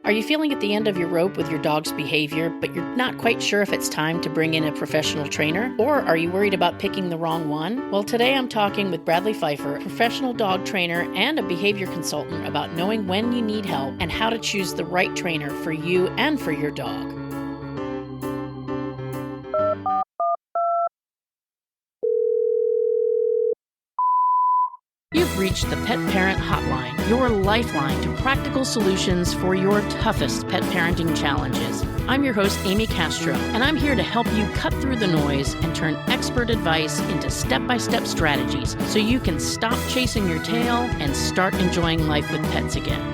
Are you feeling at the end of your rope with your dog's behavior, but you're not quite sure if it's time to bring in a professional trainer? Or are you worried about picking the wrong one? Well, today I'm talking with Bradley Phifer, a professional dog trainer and a behavior consultant, about knowing when you need help and how to choose the right trainer for you and for your dog. You've reached the Pet Parent Hotline, your lifeline to practical solutions for your toughest pet parenting challenges. I'm your host, Amy Castro, and I'm here to help you cut through the noise and turn expert advice into step-by-step strategies so you can stop chasing your tail and start enjoying life with pets again.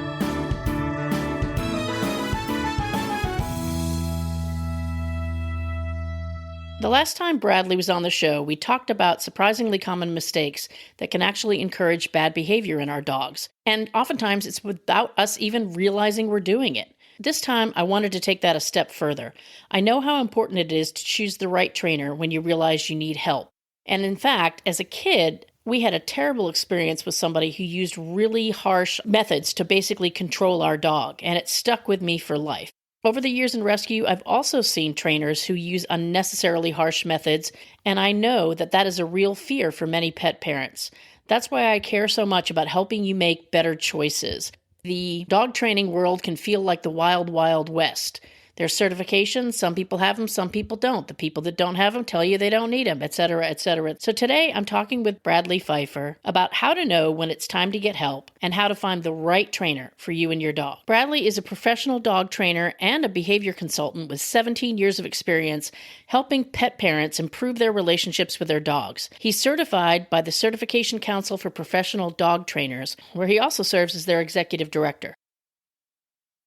The last time Bradley was on the show, we talked about surprisingly common mistakes that can actually encourage bad behavior in our dogs. And oftentimes it's without us even realizing we're doing it. This time, I wanted to take that a step further. I know how important it is to choose the right trainer when you realize you need help. And in fact, as a kid, we had a terrible experience with somebody who used really harsh methods to basically control our dog, and it stuck with me for life. Over the years in rescue, I've also seen trainers who use unnecessarily harsh methods, and I know that that is a real fear for many pet parents. That's why I care so much about helping you make better choices. The dog training world can feel like the wild, wild west. There's certifications. Some people have them, some people don't. The people that don't have them tell you they don't need them, etc., etc. So today I'm talking with Bradley Phifer about how to know when it's time to get help and how to find the right trainer for you and your dog. Bradley is a professional dog trainer and a behavior consultant with 17 years of experience helping pet parents improve their relationships with their dogs. He's certified by the Certification Council for Professional Dog Trainers, where he also serves as their executive director.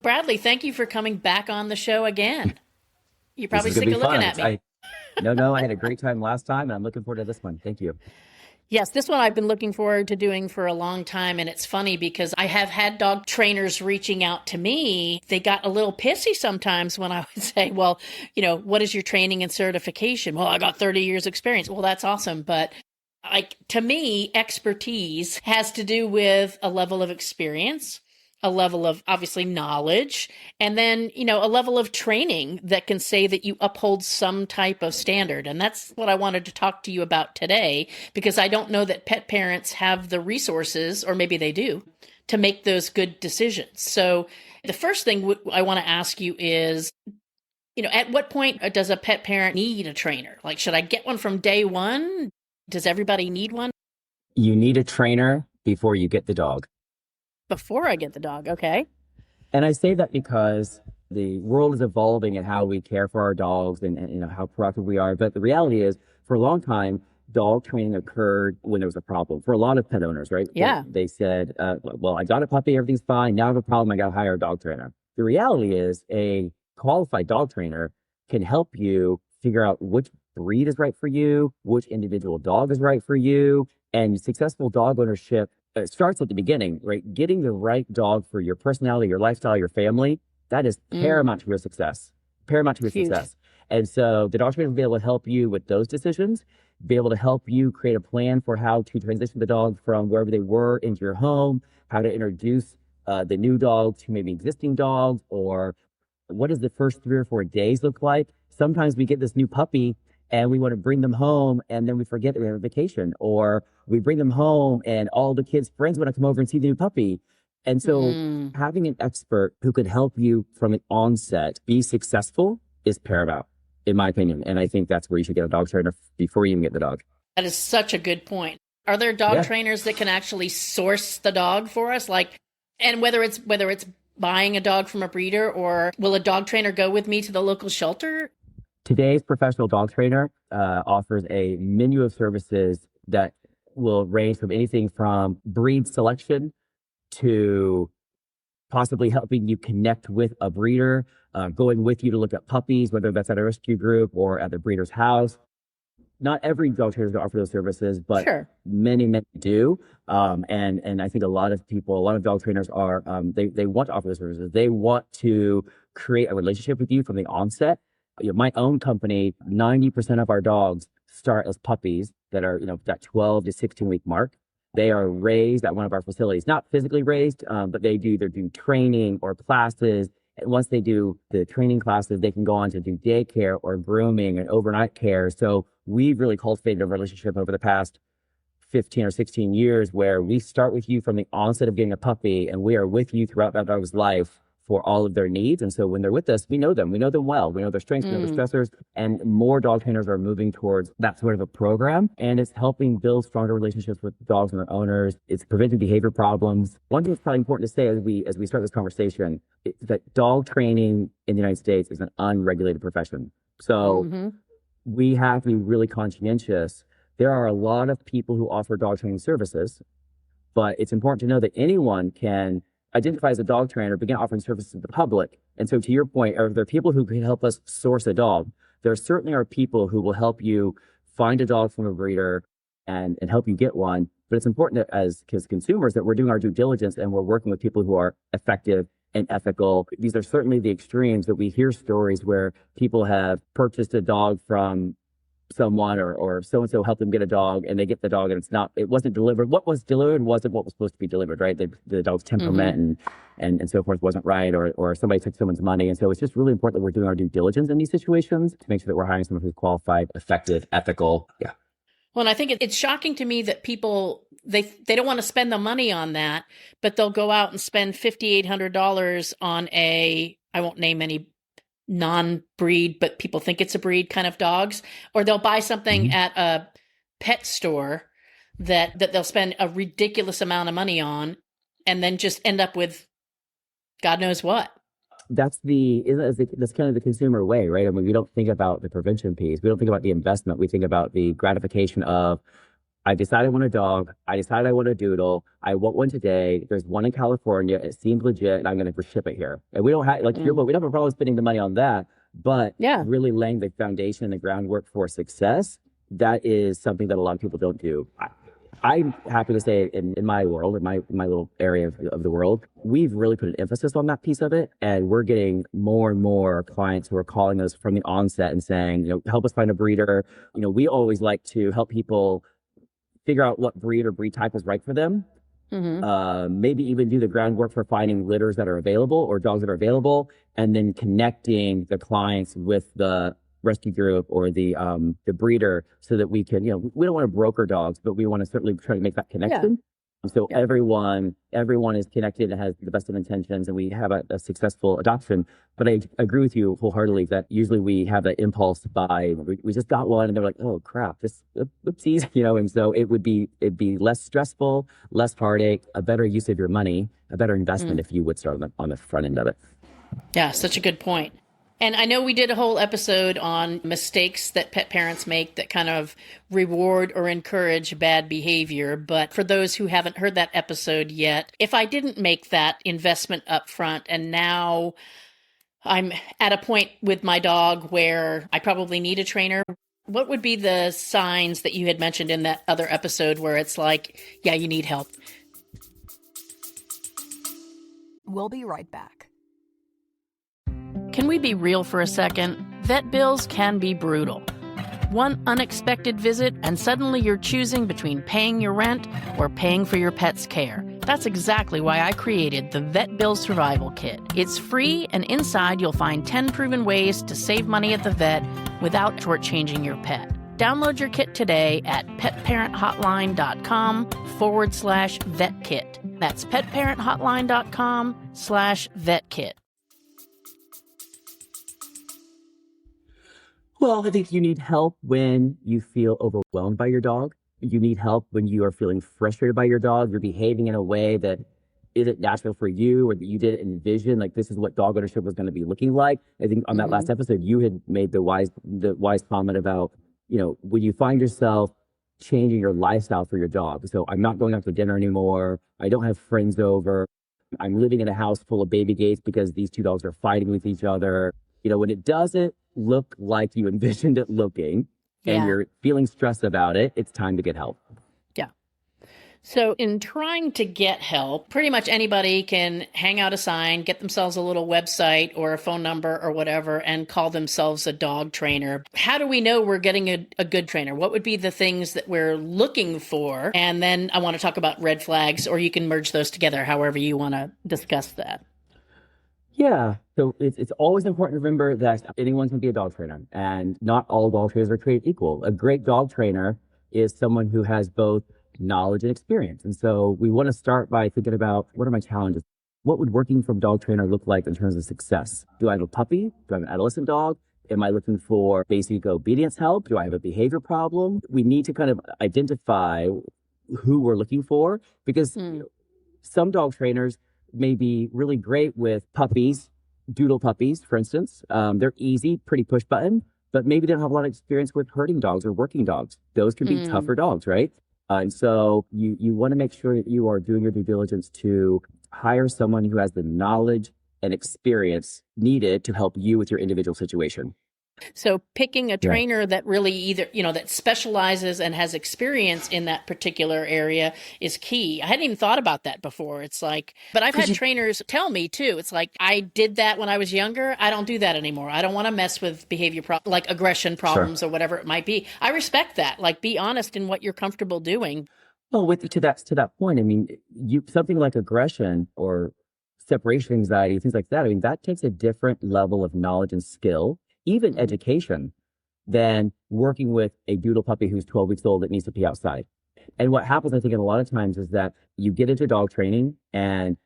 Bradley, thank you for coming back on the show again. You're probably sick of looking at me. No, I had a great time last time, and I'm looking forward to this one. Thank you. Yes, this one I've been looking forward to doing for a long time, and it's funny because I have had dog trainers reaching out to me. They got a little pissy sometimes when I would say, well, what is your training and certification? Well, I got 30 years experience. Well, that's awesome, but to me, expertise has to do with a level of experience, a level of obviously knowledge, and then, a level of training that can say that you uphold some type of standard. And that's what I wanted to talk to you about today, because I don't know that pet parents have the resources, or maybe they do, to make those good decisions. So the first thing I want to ask you is, at what point does a pet parent need a trainer? Like, should I get one from day one? Does everybody need one? You need a trainer before you get the dog. Before I get the dog, okay. And I say that because the world is evolving and how we care for our dogs and how proactive we are. But the reality is, for a long time, dog training occurred when there was a problem. For a lot of pet owners, right? Yeah. They said, well, I got a puppy, everything's fine. Now I have a problem, I got to hire a dog trainer. The reality is a qualified dog trainer can help you figure out which breed is right for you, which individual dog is right for you. And successful dog ownership, it starts at the beginning, right? Getting the right dog for your personality, your lifestyle, your family, that is paramount to your success. Paramount to your success. And so the dog trainer will be able to help you with those decisions, be able to help you create a plan for how to transition the dog from wherever they were into your home, how to introduce the new dog to maybe existing dogs, or what does the first 3 or 4 days look like? Sometimes we get this new puppy and we want to bring them home, and then we forget that we have a vacation, or we bring them home and all the kids' friends want to come over and see the new puppy. And so having an expert who could help you from an onset be successful is paramount, in my opinion. And I think that's where you should get a dog trainer before you even get the dog. That is such a good point. Are there dog trainers that can actually source the dog for us? And whether it's buying a dog from a breeder, or will a dog trainer go with me to the local shelter? Today's professional dog trainer offers a menu of services that will range from anything from breed selection to possibly helping you connect with a breeder, going with you to look at puppies, whether that's at a rescue group or at the breeder's house. Not every dog trainer is going to offer those services, but many do. And I think a lot of dog trainers are, they want to offer those services. They want to create a relationship with you from the onset. My own company, 90% of our dogs start as puppies that are, that 12 to 16 week mark. They are raised at one of our facilities, not physically raised, but they either do training or classes And once they do the training classes, they can go on to do daycare or grooming and overnight care. So we've really cultivated a relationship over the past 15 or 16 years where we start with you from the onset of getting a puppy and we are with you throughout that dog's life for all of their needs. And so when they're with us, we know them. We know them well. We know their strengths, we know their stressors, and more dog trainers are moving towards that sort of a program. And it's helping build stronger relationships with dogs and their owners. It's preventing behavior problems. One thing that's probably important to say as we start this conversation is that dog training in the United States is an unregulated profession. So we have to be really conscientious. There are a lot of people who offer dog training services, but it's important to know that anyone can identify as a dog trainer, begin offering services to the public. And so to your point, are there people who can help us source a dog? There certainly are people who will help you find a dog from a breeder and help you get one. But it's important that as consumers that we're doing our due diligence and we're working with people who are effective and ethical. These are certainly the extremes that we hear stories where people have purchased a dog from someone or so-and-so helped them get a dog and they get the dog and it wasn't delivered. What was delivered wasn't what was supposed to be delivered, right? The dog's temperament and so forth wasn't right, or somebody took someone's money. And so it's just really important that we're doing our due diligence in these situations to make sure that we're hiring someone who's qualified, effective, ethical. Yeah. Well, and I think it's shocking to me that people, they don't want to spend the money on that, but they'll go out and spend $5,800 on I won't name any non-breed, but people think it's a breed kind of dogs, or they'll buy something at a pet store that they'll spend a ridiculous amount of money on and then just end up with God knows what. That's kind of the consumer way, right? I mean, we don't think about the prevention piece. We don't think about the investment. We think about the gratification of, I decided I want a dog. I decided I want a doodle. I want one today. There's one in California. It seems legit, and I'm going to ship it here. And we don't have, like, we don't have a problem spending the money on that, but really laying the foundation and the groundwork for success, that is something that a lot of people don't do. I'm happy to say in my world, in my little area of the world, we've really put an emphasis on that piece of it. And we're getting more and more clients who are calling us from the onset and saying, help us find a breeder. We always like to help people figure out what breed or breed type is right for them. Maybe even do the groundwork for finding litters that are available or dogs that are available, and then connecting the clients with the rescue group or the breeder so that we can, we don't want to broker dogs, but we want to certainly try to make that connection. So everyone is connected and has the best of intentions, and we have a successful adoption. But I agree with you wholeheartedly that usually we have that impulse to buy. We just got one, and they're like, "Oh crap, this oopsies," And so it'd be less stressful, less heartache, a better use of your money, a better investment if you would start on the front end of it. Yeah, such a good point. And I know we did a whole episode on mistakes that pet parents make that kind of reward or encourage bad behavior. But for those who haven't heard that episode yet, if I didn't make that investment up front and now I'm at a point with my dog where I probably need a trainer, what would be the signs that you had mentioned in that other episode where it's like, yeah, you need help? We'll be right back. Can we be real for a second? Vet bills can be brutal. One unexpected visit and suddenly you're choosing between paying your rent or paying for your pet's care. That's exactly why I created the Vet Bill Survival Kit. It's free, and inside you'll find 10 proven ways to save money at the vet without shortchanging your pet. Download your kit today at petparenthotline.com/vetkit. That's petparenthotline.com/vetkit. Well, I think you need help when you feel overwhelmed by your dog. You need help when you are feeling frustrated by your dog. You're behaving in a way that isn't natural for you or that you didn't envision. Like, this is what dog ownership was going to be looking like. I think on that last episode, you had made the wise comment about, when you find yourself changing your lifestyle for your dog. So I'm not going out to dinner anymore. I don't have friends over. I'm living in a house full of baby gates because these two dogs are fighting with each other. When it doesn't look like you envisioned it looking and you're feeling stressed about it, it's time to get help. Yeah. So in trying to get help, pretty much anybody can hang out a sign, get themselves a little website or a phone number or whatever, and call themselves a dog trainer. How do we know we're getting a good trainer? What would be the things that we're looking for? And then I want to talk about red flags, or you can merge those together however you want to discuss that. Yeah. So it's always important to remember that anyone can be a dog trainer, and not all dog trainers are created equal. A great dog trainer is someone who has both knowledge and experience. And so we want to start by thinking about, what are my challenges? What would working from dog trainer look like in terms of success? Do I have a puppy? Do I have an adolescent dog? Am I looking for basic obedience help? Do I have a behavior problem? We need to kind of identify who we're looking for, because some dog trainers may be really great with puppies, doodle puppies, for instance. They're easy, pretty push button, but maybe they don't have a lot of experience with herding dogs or working dogs. Those can be tougher dogs, right? And so you want to make sure that you are doing your due diligence to hire someone who has the knowledge and experience needed to help you with your individual situation. So picking a trainer that really either, that specializes and has experience in that particular area is key. I hadn't even thought about that before. It's like, but I've had trainers tell me too. It's like, I did that when I was younger. I don't do that anymore. I don't want to mess with behavior like aggression problems or whatever it might be. I respect that. Like, be honest in what you're comfortable doing. Well, to that point, I mean, something like aggression or separation anxiety, things like that. I mean, that takes a different level of knowledge and skill, even education, than working with a doodle puppy who's 12 weeks old that needs to pee outside. And what happens, I think, in a lot of times is that you get into dog training and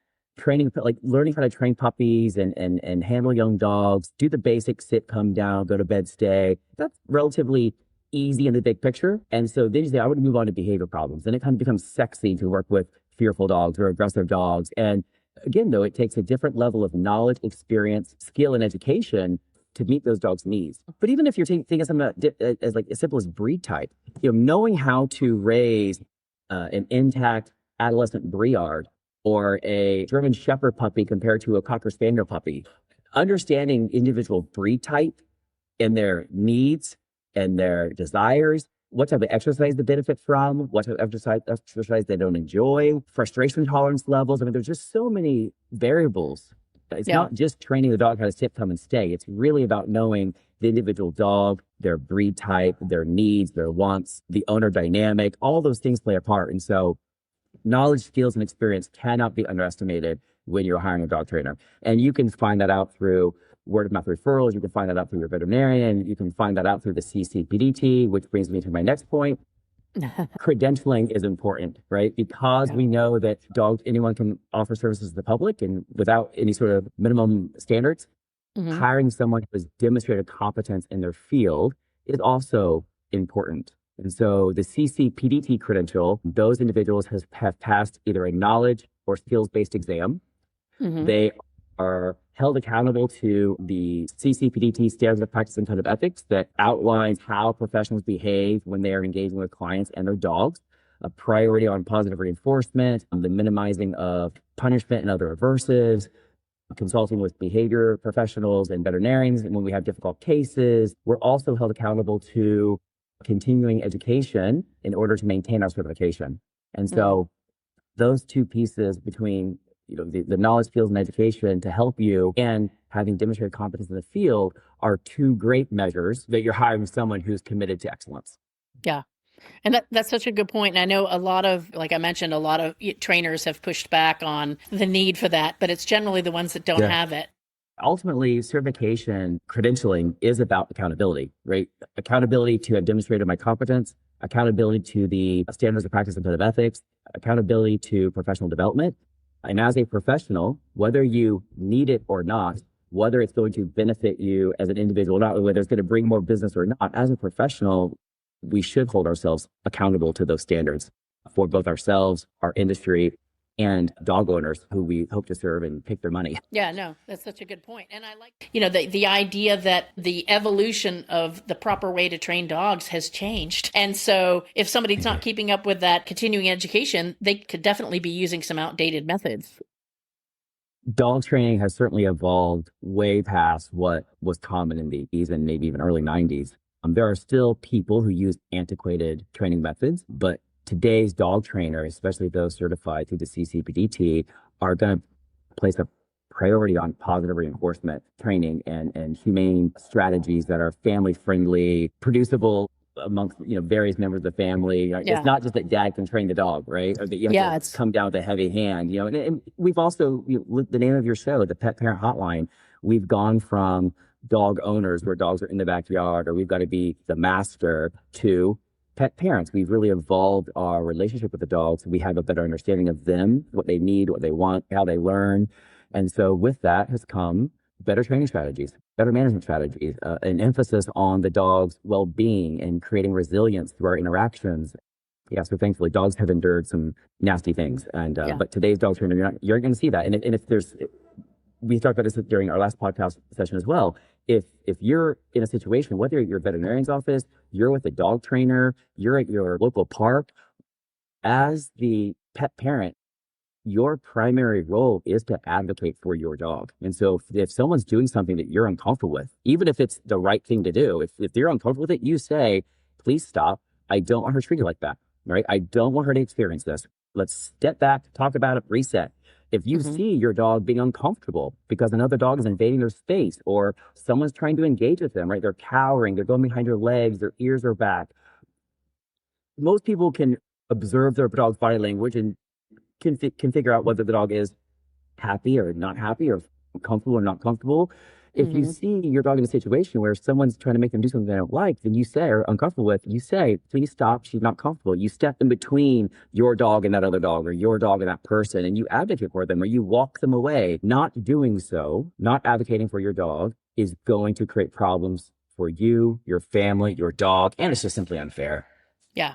like learning how to train puppies and handle young dogs, do the basic sit, come down, go to bed, stay. That's relatively easy in the big picture. And so then you say, I want to move on to behavior problems. And it kind of becomes sexy to work with fearful dogs or aggressive dogs. And again, though, it takes a different level of knowledge, experience, skill, and education to meet those dogs' needs. But even if you're thinking of something as like as simple as breed type, knowing how to raise an intact adolescent Briard or a German Shepherd puppy compared to a Cocker Spaniel puppy, understanding individual breed type and their needs and their desires, what type of exercise they benefit from, what type of exercise they don't enjoy, frustration tolerance levels. I mean, there's just so many variables. It's not just training the dog how to sit, come, and stay. It's really about knowing the individual dog, their breed type, their needs, their wants, the owner dynamic. All those things play a part. And so knowledge, skills, and experience cannot be underestimated when you're hiring a dog trainer. And you can find that out through word of mouth referrals. You can find that out through your veterinarian. You can find that out through the CCPDT, which brings me to my next point. Credentialing is important, right? Because we know that anyone can offer services to the public and without any sort of minimum standards. Hiring someone who has demonstrated competence in their field is also important. And so the CCPDT credential, those individuals have passed either a knowledge or skills-based exam. They are held accountable to the CCPDT standards of practice and code of ethics that outlines how professionals behave when they are engaging with clients and their dogs, a priority on positive reinforcement, the minimizing of punishment and other aversives, consulting with behavior professionals and veterinarians. And when we have difficult cases, we're also held accountable to continuing education in order to maintain our certification. And so those two pieces between the knowledge, skills, and education to help you and having demonstrated competence in the field are two great measures that you're hiring someone who's committed to excellence. Yeah. And that's such a good point. And I know like I mentioned, a lot of trainers have pushed back on the need for that, but it's generally the ones that don't have it. Ultimately, certification credentialing is about accountability, right? Accountability to have demonstrated my competence, accountability to the standards of practice and code of ethics, accountability to professional development. And as a professional, whether you need it or not, whether it's going to benefit you as an individual or not, whether it's going to bring more business or not, as a professional, we should hold ourselves accountable to those standards for both ourselves, our industry, and dog owners who we hope to serve and pick their money. Yeah, no, that's such a good point. And I like, the idea that the evolution of the proper way to train dogs has changed. And so if somebody's not keeping up with that continuing education, they could definitely be using some outdated methods. Dog training has certainly evolved way past what was common in the 80s and maybe even early 90s. There are still people who use antiquated training methods, but today's dog trainers, especially those certified through the CCPDT, are going to place a priority on positive reinforcement training and humane strategies that are family friendly, producible amongst various members of the family. It's not just that dad can train the dog, right? Or that you have to come down with a heavy hand. And we've also the name of your show, the Pet Parent Hotline. We've gone from dog owners where dogs are in the backyard, or we've got to be the master, to pet parents. We've really evolved our relationship with the dogs. We have a better understanding of them, what they need, what they want, how they learn. And so with that has come better training strategies, better management strategies, an emphasis on the dog's well-being and creating resilience through our interactions. Yeah, so thankfully, dogs have endured some nasty things, and but today's dog trainer, you're going to see that. And if there's, we talked about this during our last podcast session as well. If you're in a situation, whether you're at your veterinarian's office, you're with a dog trainer, you're at your local park, as the pet parent, your primary role is to advocate for your dog. And so if someone's doing something that you're uncomfortable with, even if it's the right thing to do, if you're uncomfortable with it, you say, please stop. I don't want her treated like that, right? I don't want her to experience this. Let's step back, talk about it, reset. If you see your dog being uncomfortable because another dog is invading their space, or someone's trying to engage with them, right? They're cowering, they're going behind your legs, their ears are back. Most people can observe their dog's body language and can figure out whether the dog is happy or not happy, or comfortable or not comfortable. If you see your dog in a situation where someone's trying to make them do something they don't like, then you say, or uncomfortable with, you say, please stop, she's not comfortable. You step in between your dog and that other dog, or your dog and that person, and you advocate for them, or you walk them away. Not doing so, not advocating for your dog, is going to create problems for you, your family, your dog, and it's just simply unfair. Yeah.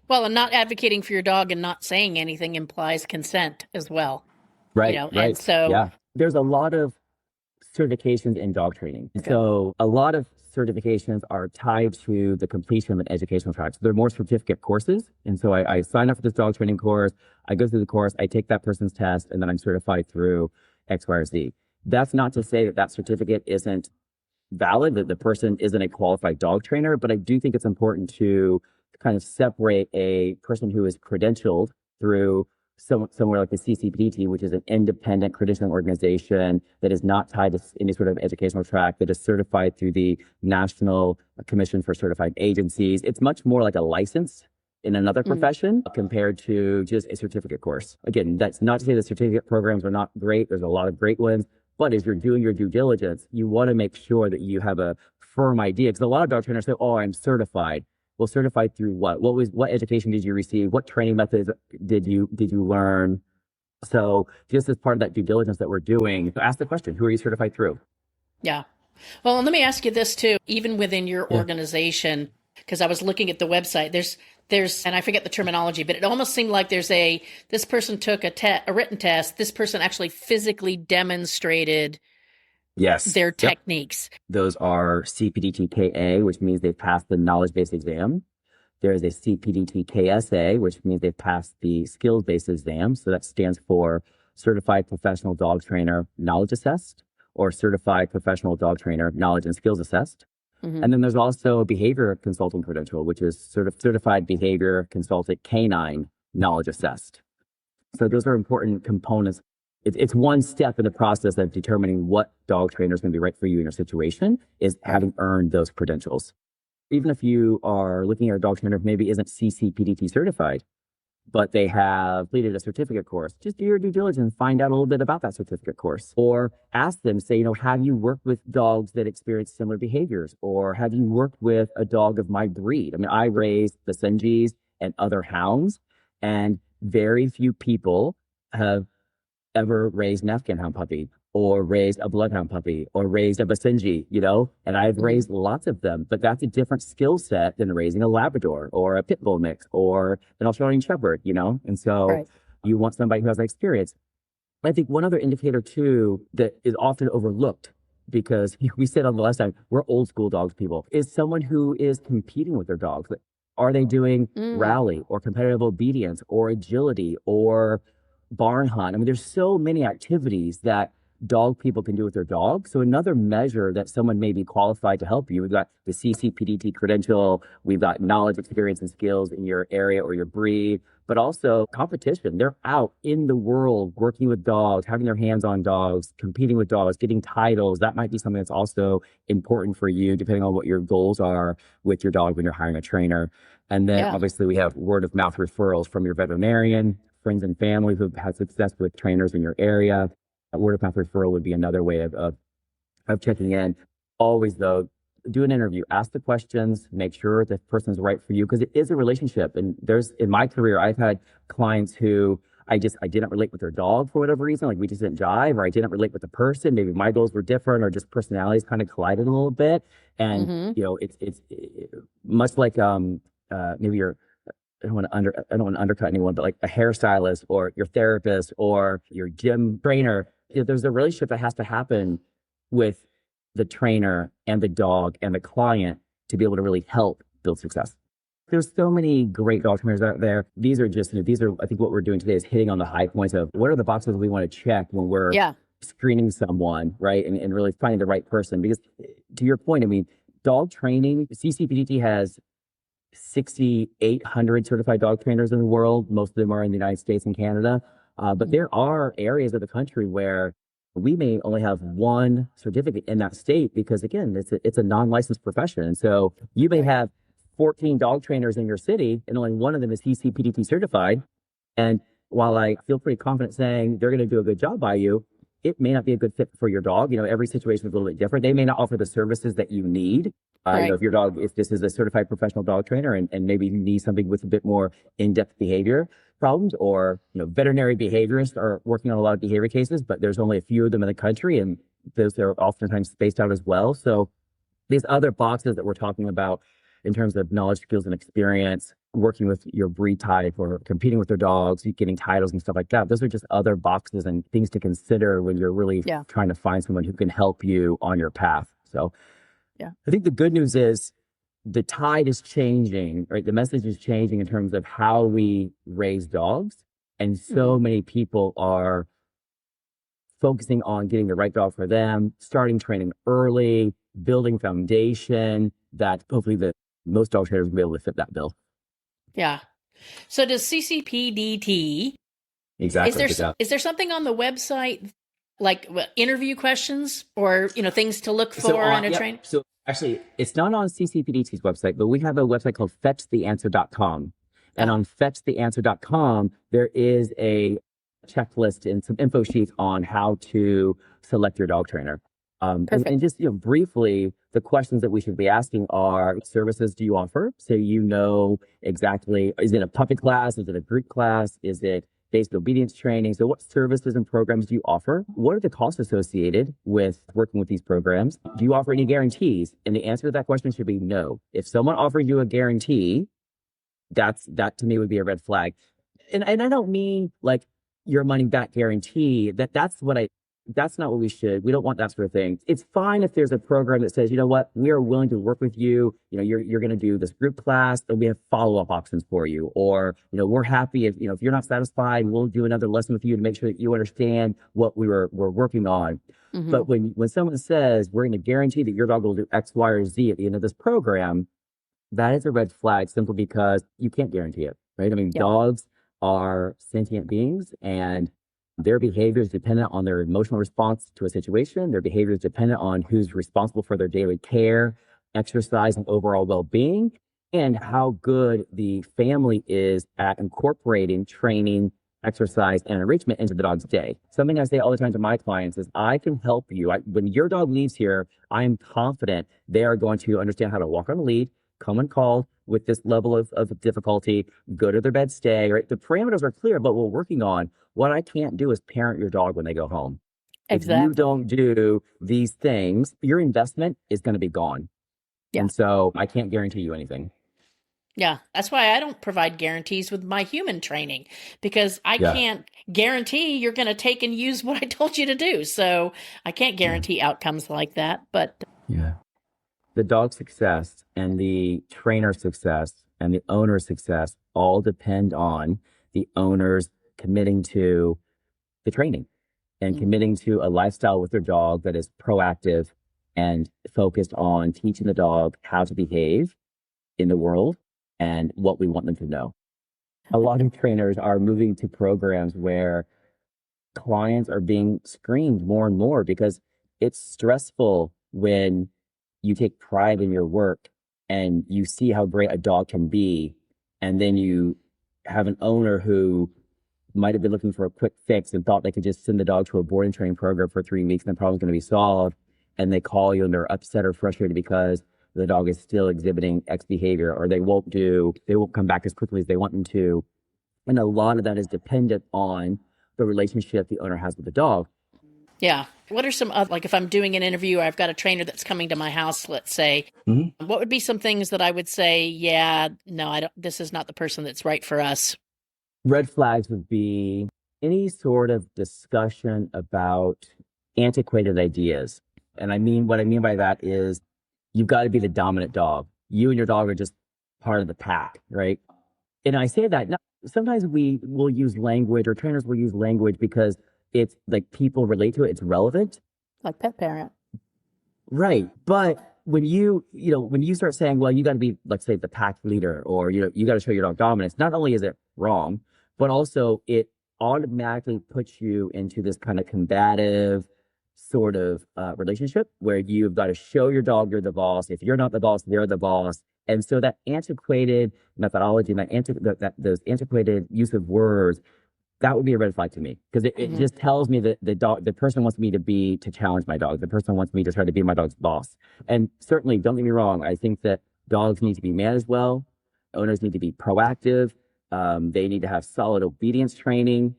Well, and not advocating for your dog and not saying anything implies consent as well. Right, right. right. And so, yeah, there's a lot of certifications in dog training. Okay. So a lot of certifications are tied to the completion of an educational track. So they're more certificate courses. And so I sign up for this dog training course, I go through the course, I take that person's test, and then I'm certified through X, Y, or Z. That's not to say that that certificate isn't valid, that the person isn't a qualified dog trainer, but I do think it's important to kind of separate a person who is credentialed through somewhere like the CCPDT, which is an independent credentialing organization that is not tied to any sort of educational track, that is certified through the National Commission for Certified Agencies. It's much more like a license in another profession compared to just a certificate course. Again, that's not to say the certificate programs are not great. There's a lot of great ones. But as you're doing your due diligence, you want to make sure that you have a firm idea. Because a lot of dog trainers say, oh, I'm certified. Well, certified through what? What education did you receive? What training methods did you learn? So just as part of that due diligence that we're doing, ask the question, who are you certified through? Yeah. Well, and let me ask you this too, even within your organization, because I was looking at the website, there's, and I forget the terminology, but it almost seemed like this person took a written test. This person actually physically demonstrated their techniques. Those are CPDT-KA, which means they've passed the knowledge-based exam. There is a CPDT-KSA, which means they've passed the skills-based exam. So that stands for Certified Professional Dog Trainer Knowledge Assessed, or Certified Professional Dog Trainer Knowledge and Skills Assessed. And then there's also a behavior consulting credential, which is Certified Behavior Consultant Canine Knowledge Assessed. So those are important components. It's one step in the process of determining what dog trainer is going to be right for you in your situation, is having earned those credentials. Even if you are looking at a dog trainer who maybe isn't CCPDT certified, but they have completed a certificate course, just do your due diligence, find out a little bit about that certificate course, or ask them, say, have you worked with dogs that experience similar behaviors? Or have you worked with a dog of my breed? I mean, I raised Basenjis and other hounds, and very few people have ever raised an Afghan hound puppy, or raised a bloodhound puppy, or raised a Basenji, and I've raised lots of them, but that's a different skill set than raising a Labrador or a Pit Bull mix or an Australian Shepherd, and so you want somebody who has that experience. I think one other indicator too that is often overlooked, because we said on the last time, we're old school dogs people, is someone who is competing with their dogs. Are they doing rally or competitive obedience or agility or barn hunt? I mean, there's so many activities that dog people can do with their dog. So another measure that someone may be qualified to help you, we've got the CCPDT credential, we've got knowledge, experience, and skills in your area or your breed, but also competition. They're out in the world working with dogs, having their hands on dogs, competing with dogs, getting titles. That might be something that's also important for you, depending on what your goals are with your dog when you're hiring a trainer. And then obviously we have word of mouth referrals from your veterinarian, friends and family who've had success with trainers in your area. A word of mouth referral would be another way of of checking in. Always though, do an interview, ask the questions, make sure the person's right for you because it is a relationship. And there's in my career, I've had clients who I didn't relate with their dog for whatever reason, like we just didn't jive, or I didn't relate with the person. Maybe my goals were different, or just personalities kind of collided a little bit. And Mm-hmm. it's much like maybe you're I don't want to undercut anyone, but like a hairstylist or your therapist or your gym trainer, there's a relationship that has to happen with the trainer and the dog and the client to be able to really help build success. There's so many great dog trainers out there. These are just, these are, I think what we're doing today is hitting on the high points of what are the boxes we want to check when we're Yeah. screening someone, right? And really finding the right person. Because to your point, I mean, dog training, CCPDT has 6,800 certified dog trainers in the world. Most of them are in the United States and Canada. But there are areas of the country where we may only have one certificate in that state because, again, it's a non-licensed profession. And so you may have 14 dog trainers in your city and only one of them is CCPDT certified. And while I feel pretty confident saying they're going to do a good job by you, it may not be a good fit for your dog. Every situation is a little bit different. They may not offer the services that you need. Right. If your dog, if this is a certified professional dog trainer and maybe you need something with a bit more in-depth behavior problems or, veterinary behaviorists are working on a lot of behavior cases, but there's only a few of them in the country and those are oftentimes spaced out as well. So these other boxes that we're talking about in terms of knowledge, skills, and experience, working with your breed type or competing with their dogs, getting titles and stuff like that. Those are just other boxes and things to consider when you're really trying to find someone who can help you on your path. So I think the good news is the tide is changing, right? The message is changing in terms of how we raise dogs. And so many people are focusing on getting the right dog for them, starting training early, building foundation that hopefully most dog trainers will be able to fit that bill. Yeah. So does CCPDT, Exactly. is there something on the website like interview questions or, things to look for in a train? So actually, it's not on CCPDT's website, but we have a website called fetchtheanswer.com. And on fetchtheanswer.com, there is a checklist and some info sheets on how to select your dog trainer. And just briefly, the questions that we should be asking are: what services do you offer? So exactly, is it a puppy class? Is it a group class? Is it basic obedience training? So what services and programs do you offer? What are the costs associated with working with these programs? Do you offer any guarantees? And the answer to that question should be no. If someone offers you a guarantee, that to me would be a red flag. And I don't mean like your money back guarantee. That's not what we don't want that sort of thing. It's fine if there's a program that says, you know what, we are willing to work with you. You're going to do this group class and we have follow-up options for you. Or, we're happy if you're not satisfied, we'll do another lesson with you to make sure that you understand what we're working on. Mm-hmm. But when someone says we're going to guarantee that your dog will do X, Y, or Z at the end of this program, that is a red flag simply because you can't guarantee it, right? I mean, dogs are sentient beings and their behavior is dependent on their emotional response to a situation. Their behavior is dependent on who's responsible for their daily care, exercise, and overall well-being, and how good the family is at incorporating training, exercise, and enrichment into the dog's day. Something I say all the time to my clients is, I can help you. When your dog leaves here, I am confident they are going to understand how to walk on a lead, come and call with this level of difficulty, go to their bed, stay, right? The parameters are clear, but we're working on. What I can't do is parent your dog when they go home. Exactly. If you don't do these things, your investment is going to be gone. Yeah. And so I can't guarantee you anything. Yeah, that's why I don't provide guarantees with my human training, because I can't guarantee you're going to take and use what I told you to do. So I can't guarantee outcomes like that. But the dog success and the trainer success and the owner's success all depend on the owner's committing to the training and committing to a lifestyle with their dog that is proactive and focused on teaching the dog how to behave in the world and what we want them to know. A lot of trainers are moving to programs where clients are being screened more and more because it's stressful when you take pride in your work and you see how great a dog can be, and then you have an owner who might have been looking for a quick fix and thought they could just send the dog to a board and training program for 3 weeks and the problem's going to be solved. and they call you and they're upset or frustrated because the dog is still exhibiting X behavior, or they won't come back as quickly as they want them to. And a lot of that is dependent on the relationship the owner has with the dog. Yeah. What are some other, like if I'm doing an interview, or I've got a trainer that's coming to my house, let's say, what would be some things that I would say, yeah, no, I don't, this is not the person that's right for us? Red flags would be any sort of discussion about antiquated ideas. And what I mean by that is you've got to be the dominant dog. You and your dog are just part of the pack, right? And I say that sometimes we will use language, or trainers will use language because it's like people relate to it. It's relevant. Like pet parent. Right. But when you start saying, well, you got to be, let's say, the pack leader, or, you got to show your dog dominance, not only is it wrong, but also it automatically puts you into this kind of combative sort of relationship where you've got to show your dog you're the boss. If you're not the boss, they're the boss. And so that antiquated methodology, those antiquated use of words, that would be a red flag to me, because it just tells me that the person wants me to challenge my dog. The person wants me to try to be my dog's boss. And certainly, don't get me wrong, I think that dogs need to be managed well. Owners need to be proactive. They need to have solid obedience training.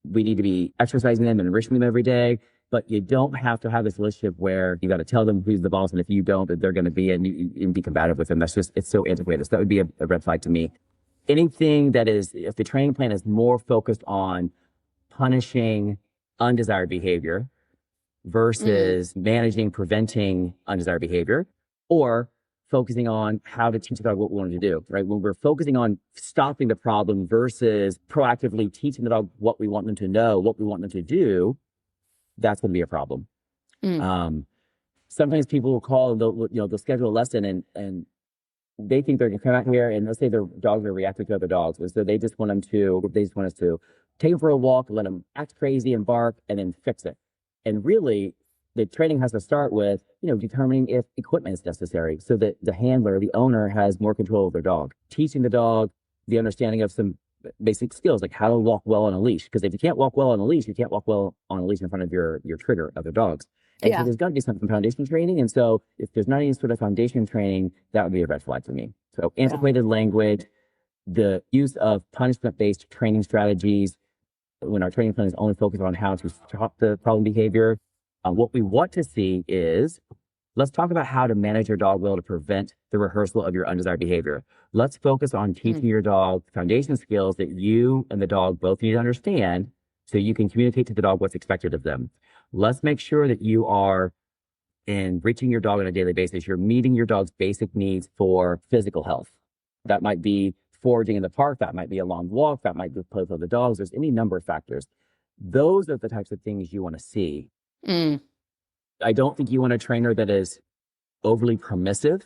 We need to be exercising them and enriching them every day. But you don't have to have this relationship where you got to tell them who's the boss, and if you don't, that they're going to be and be combative with them. It's so antiquated. So that would be a red flag to me. Anything that is, if the training plan is more focused on punishing undesired behavior versus preventing undesired behavior, or focusing on how to teach the dog what we want to do, right? When we're focusing on stopping the problem versus proactively teaching the dog what we want them to know, what we want them to do, that's going to be a problem. Sometimes people will call and they'll schedule a lesson and they think they're going to come out here and let's say their dogs are reacting to other dogs. And so they just want us to take them for a walk, let them act crazy and bark, and then fix it. And really, the training has to start with, determining if equipment is necessary so that the handler, the owner, has more control of their dog. Teaching the dog the understanding of some basic skills, like how to walk well on a leash. Because if you can't walk well on a leash, you can't walk well on a leash in front of your trigger, other dogs. And so there's got to be some foundation training. And so if there's not any sort of foundation training, that would be a red flag for me. So antiquated language, the use of punishment-based training strategies, when our training plan is only focused on how to stop the problem behavior. What we want to see is, let's talk about how to manage your dog well to prevent the rehearsal of your undesired behavior. Let's focus on teaching your dog foundation skills that you and the dog both need to understand so you can communicate to the dog what's expected of them. Let's make sure that you are enriching your dog on a daily basis. You're meeting your dog's basic needs for physical health. That might be foraging in the park. That might be a long walk. That might be play with other dogs. There's any number of factors. Those are the types of things you want to see. I don't think you want a trainer that is overly permissive.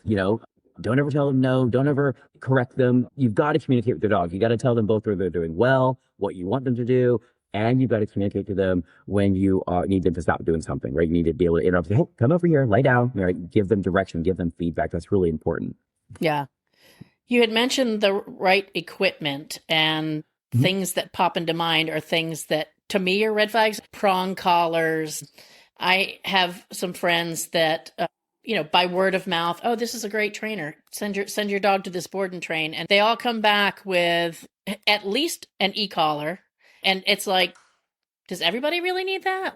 Don't ever tell them no. Don't ever correct them. You've got to communicate with the dog. You got to tell them both whether they're doing well, what you want them to do, and you've got to communicate to them when you need them to stop doing something, right? You need to be able to interrupt, say, hey, come over here, lie down, right? Give them direction, give them feedback. That's really important. Yeah. You had mentioned the right equipment, and things that pop into mind are things that to me are red flags. Prong collars. I have some friends that, by word of mouth, oh, this is a great trainer. Send your dog to this board and train. And they all come back with at least an e-collar. And it's like, does everybody really need that?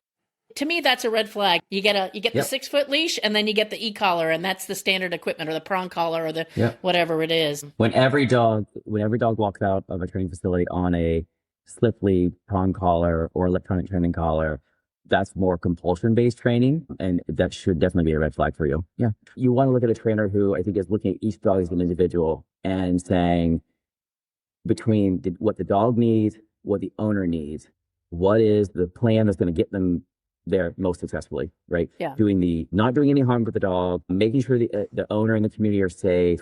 To me, that's a red flag. You get the 6-foot leash, and then you get the e-collar, and that's the standard equipment, or the prong collar, or the whatever it is. When every dog walks out of a training facility on a slip lead, prong collar, or electronic training collar, that's more compulsion-based training, and that should definitely be a red flag for you. Yeah. You want to look at a trainer who I think is looking at each dog as an individual and saying, between what the dog needs, what the owner needs, what is the plan that's going to get them there most successfully, right? Yeah. Not doing any harm to the dog, making sure the owner and the community are safe,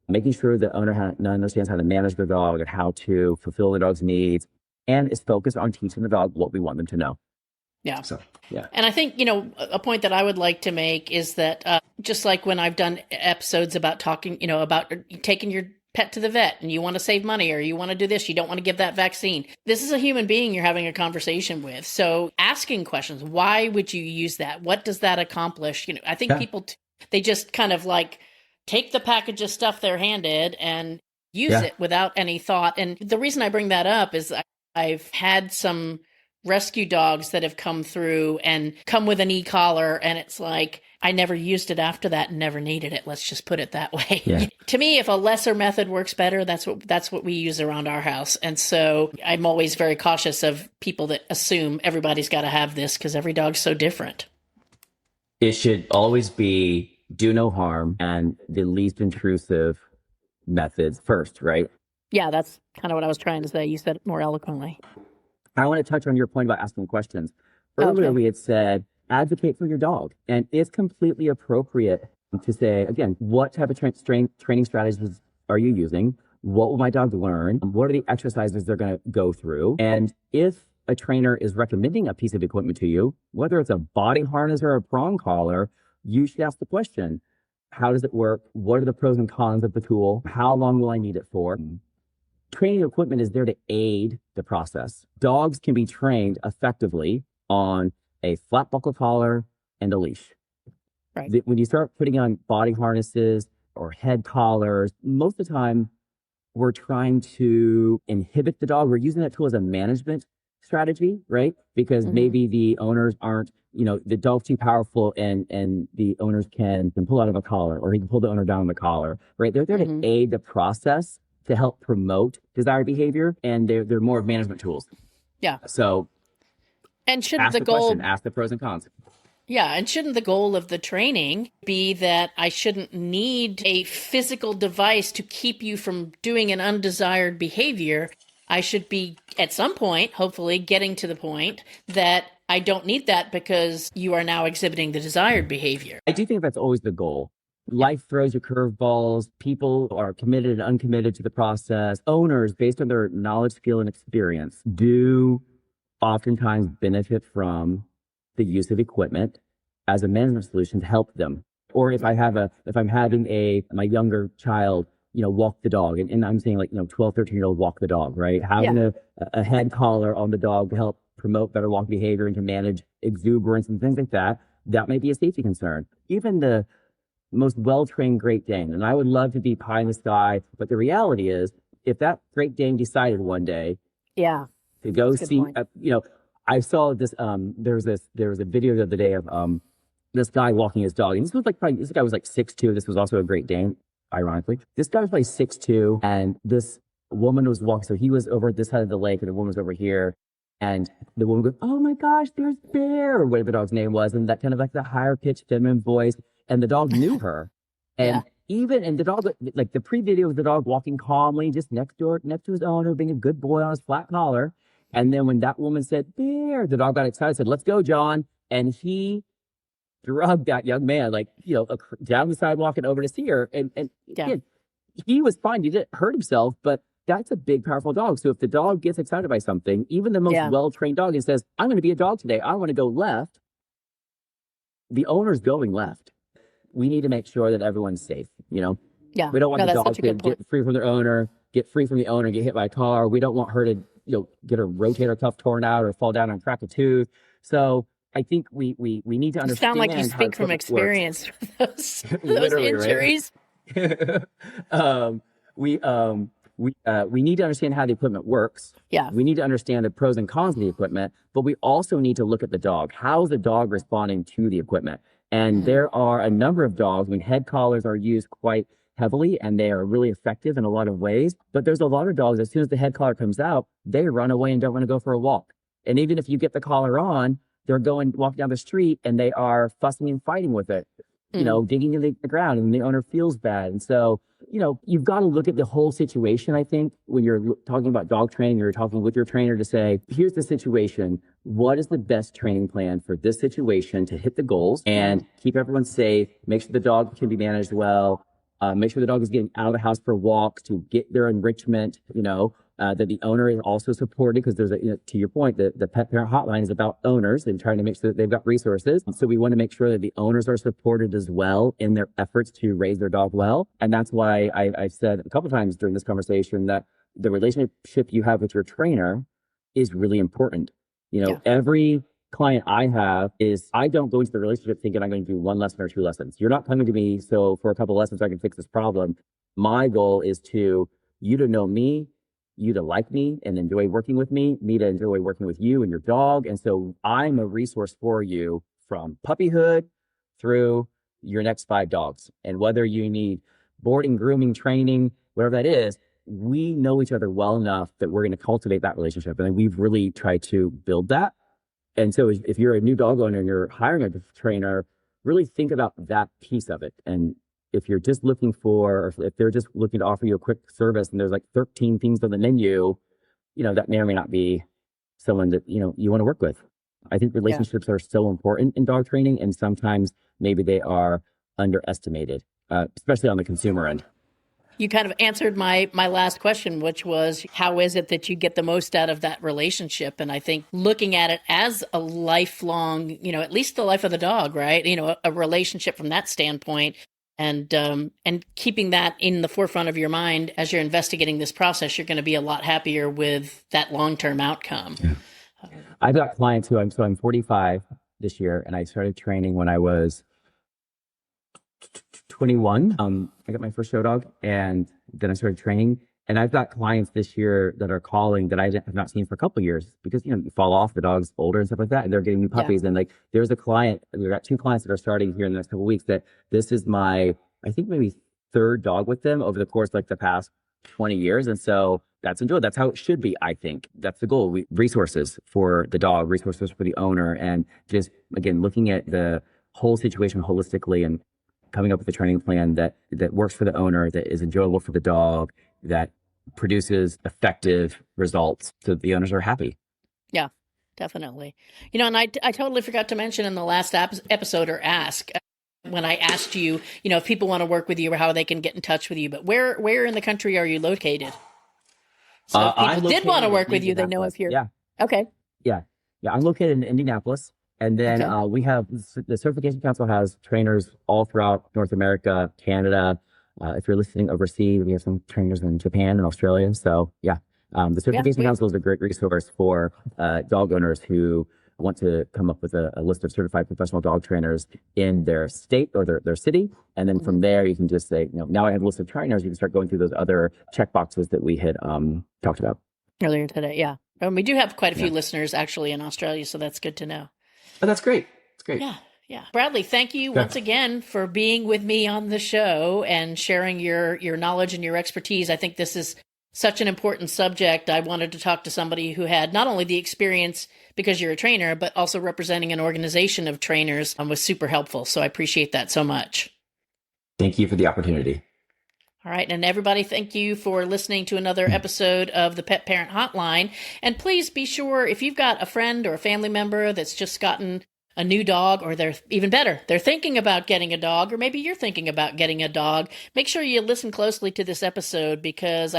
making sure the owner understands how to manage the dog and how to fulfill the dog's needs, and is focused on teaching the dog what we want them to know. Yeah. So, yeah. And I think, a point that I would like to make is that just like when I've done episodes about talking, about taking your pet to the vet and you want to save money or you want to do this, you don't want to give that vaccine. This is a human being you're having a conversation with. So asking questions, why would you use that? What does that accomplish? I think people, they just kind of like take the package of stuff they're handed and use it without any thought. And the reason I bring that up is I've had some rescue dogs that have come through and come with an e-collar, and it's like, I never used it after that and never needed it. Let's just put it that way. Yeah. To me, if a lesser method works better, that's what we use around our house. And so I'm always very cautious of people that assume everybody's got to have this because every dog's so different. It should always be do no harm and the least intrusive methods first, right? Yeah, that's kind of what I was trying to say. You said it more eloquently. I want to touch on your point about asking questions. Earlier, we had said, advocate for your dog. And it's completely appropriate to say, again, what type of training strategies are you using? What will my dog learn? What are the exercises they're going to go through? And if a trainer is recommending a piece of equipment to you, whether it's a body harness or a prong collar, you should ask the question, how does it work? What are the pros and cons of the tool? How long will I need it for? Training equipment is there to aid the process. Dogs can be trained effectively on a flat buckle collar and a leash. Right. When you start putting on body harnesses or head collars, most of the time we're trying to inhibit the dog. We're using that tool as a management strategy, right? Because maybe the owners aren't, the dog's too powerful and the owners can pull out of a collar, or he can pull the owner down on the collar, right? They're there to aid the process, to help promote desired behavior, and they're more of management tools. Yeah. So, and shouldn't the goal question, ask the pros and cons? Yeah, and shouldn't the goal of the training be that I shouldn't need a physical device to keep you from doing an undesired behavior? I should be, at some point, hopefully, getting to the point that I don't need that because you are now exhibiting the desired behavior. I do think that's always the goal. Life throws you curveballs. People are committed and uncommitted to the process. Owners, based on their knowledge, skill, and experience, do oftentimes benefit from the use of equipment as a management solution to help them. Or if I'm having my younger child, walk the dog, and I'm saying 12, 13-year-old walk the dog, right? Having a head collar on the dog to help promote better walk behavior and to manage exuberance and things like that, that may be a safety concern. Even the most well-trained Great Dane, and I would love to be pie in the sky, but the reality is, if that Great Dane decided one day, to go see, I saw this. There was a video the other day of this guy walking his dog, and this guy was like 6'2". This was also a Great Dane, ironically. This guy was probably 6'2", and this woman was walking. So he was over at this side of the lake, and the woman was over here. And the woman goes, "Oh my gosh, there's Bear," or whatever the dog's name was, and that kind of like the higher pitched feminine voice. And the dog knew her. And and the dog, like the pre-video was the dog walking calmly just next to his owner, being a good boy on his flat collar. And then when that woman said, "Bear," the dog got excited, said, "Let's go, John." And he drugged that young man, down the sidewalk and over to see her. And again, he was fine. He didn't hurt himself, but that's a big, powerful dog. So if the dog gets excited by something, even the most well-trained dog, and says, "I'm going to be a dog today. I want to go left," the owner's going left. We need to make sure that everyone's safe, Yeah. We don't want the dog to get free from their owner, get hit by a car. We don't want her to, get her rotator cuff torn out or fall down and crack a tooth. So I think we need to understand. You sound like you speak from experience with those injuries. Right? We need to understand how the equipment works. Yeah. We need to understand the pros and cons of the equipment, but we also need to look at the dog. How's the dog responding to the equipment? And there are a number of dogs when head collars are used quite heavily, and they are really effective in a lot of ways. But there's a lot of dogs, as soon as the head collar comes out, they run away and don't want to go for a walk. And even if you get the collar on, they're walking down the street and they are fussing and fighting with it, digging into the ground, and the owner feels bad. And so, you've got to look at the whole situation, I think, when you're talking about dog training, you're talking with your trainer to say, here's the situation. What is the best training plan for this situation to hit the goals and keep everyone safe, make sure the dog can be managed well, make sure the dog is getting out of the house for walks to get their enrichment, that the owner is also supported because there's to your point, the pet parent hotline is about owners and trying to make sure that they've got resources. So we want to make sure that the owners are supported as well in their efforts to raise their dog well. And that's why I've said a couple of times during this conversation that the relationship you have with your trainer is really important. Every client I have I don't go into the relationship thinking I'm going to do 1 lesson or 2 lessons. You're not coming to me so for a couple of lessons I can fix this problem. My goal is you to know me, you to like me and enjoy working with me to enjoy working with you and your dog. And so I'm a resource for you from puppyhood through your next 5 dogs. And whether you need boarding, grooming, training, whatever that is, we know each other well enough that we're going to cultivate that relationship. And we've really tried to build that. And so if you're a new dog owner and you're hiring a trainer, really think about that piece of it. And if you're just looking or if they're just looking to offer you a quick service and there's like 13 things on the menu, that may or may not be someone that, you want to work with. I think relationships are so important in dog training, and sometimes maybe they are underestimated, especially on the consumer end. You kind of answered my last question, which was, how is it that you get the most out of that relationship? And I think looking at it as a lifelong, at least the life of the dog, right? A relationship from that standpoint, and keeping that in the forefront of your mind as you're investigating this process, you're going to be a lot happier with that long-term outcome. Yeah. I've got clients I'm 45 this year, and I started training when I was 21. I got my first show dog, and then I started training. And I've got clients this year that are calling that I have not seen for a couple of years because, you fall off, the dog's older and stuff like that, and they're getting new puppies. Yeah. And there's a client, we've got 2 clients that are starting here in the next couple of weeks that this is my, I think maybe 3rd dog with them over the course of the past 20 years. And so that's enjoyable. That's how it should be. I think that's the goal. Resources for the dog, resources for the owner, and just, again, looking at the whole situation holistically and coming up with a training plan that works for the owner, that is enjoyable for the dog, that produces effective results so the owners are happy. Yeah, definitely. And I totally forgot to mention in the last episode or ask when I asked you, if people want to work with you or how they can get in touch with you, but where in the country are you located? So if people did want to work with you, they know if you're... Yeah. Okay. Yeah. I'm located in Indianapolis. And then we have the Certification Council has trainers all throughout North America, Canada. If you're listening overseas, we have some trainers in Japan and Australia. So the Certification Council is a great resource for dog owners who want to come up with a list of certified professional dog trainers in their state or their city. And then from there, you can just say, now I have a list of trainers. You can start going through those other check boxes that we had talked about earlier today. Yeah. And we do have quite a few listeners actually in Australia, so that's good to know. Oh, that's great. That's great. Yeah. Bradley, thank you once again for being with me on the show and sharing your knowledge and your expertise. I think this is such an important subject. I wanted to talk to somebody who had not only the experience because you're a trainer, but also representing an organization of trainers was super helpful. So I appreciate that so much. Thank you for the opportunity. All right. And everybody, thank you for listening to another episode of the Pet Parent Hotline. And please be sure, if you've got a friend or a family member that's just gotten a new dog, or they're even better, they're thinking about getting a dog, or maybe you're thinking about getting a dog, make sure you listen closely to this episode, because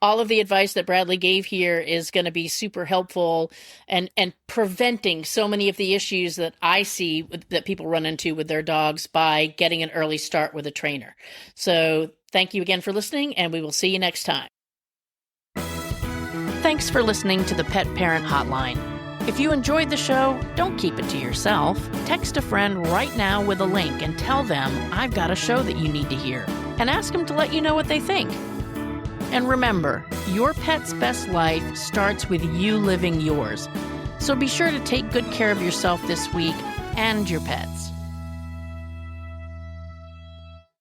all of the advice that Bradley gave here is going to be super helpful and preventing so many of the issues that I see that people run into with their dogs by getting an early start with a trainer. So thank you again for listening, and we will see you next time. Thanks for listening to the Pet Parent Hotline. If you enjoyed the show, don't keep it to yourself. Text a friend right now with a link and tell them I've got a show that you need to hear, and ask them to let you know what they think. And remember, your pet's best life starts with you living yours. So be sure to take good care of yourself this week and your pets.